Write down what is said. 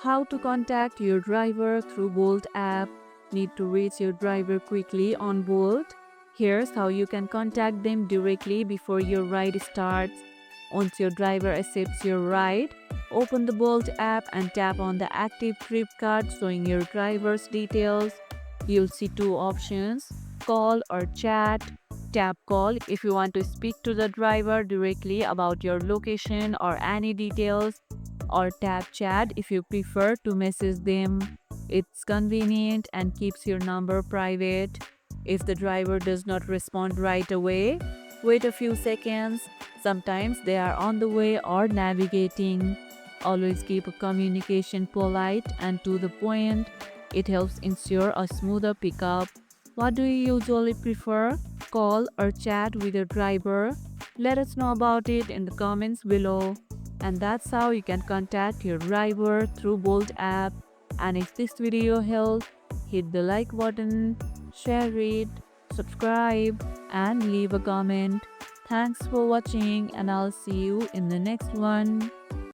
How to contact your driver through Bolt app. Need to reach your driver quickly on Bolt? Here's how you can contact them directly before your ride starts. Once your driver accepts your ride, open the Bolt app and tap on the active trip card showing your driver's details. You'll see two options: call or chat. Tap call if you want to speak to the driver directly about your location or any details, or tap chat if you prefer to message them. It's convenient and keeps your number private. If the driver does not respond right away, wait a few seconds. Sometimes they are on the way or navigating. Always keep a communication polite and to the point. It helps ensure a smoother pickup. What do you usually prefer? Call or chat with your driver? Let us know about it in the comments below. And that's how you can contact your driver through Bolt app. And if this video helped, hit the like button, share it, subscribe, and leave a comment. Thanks for watching, and I'll see you in the next one.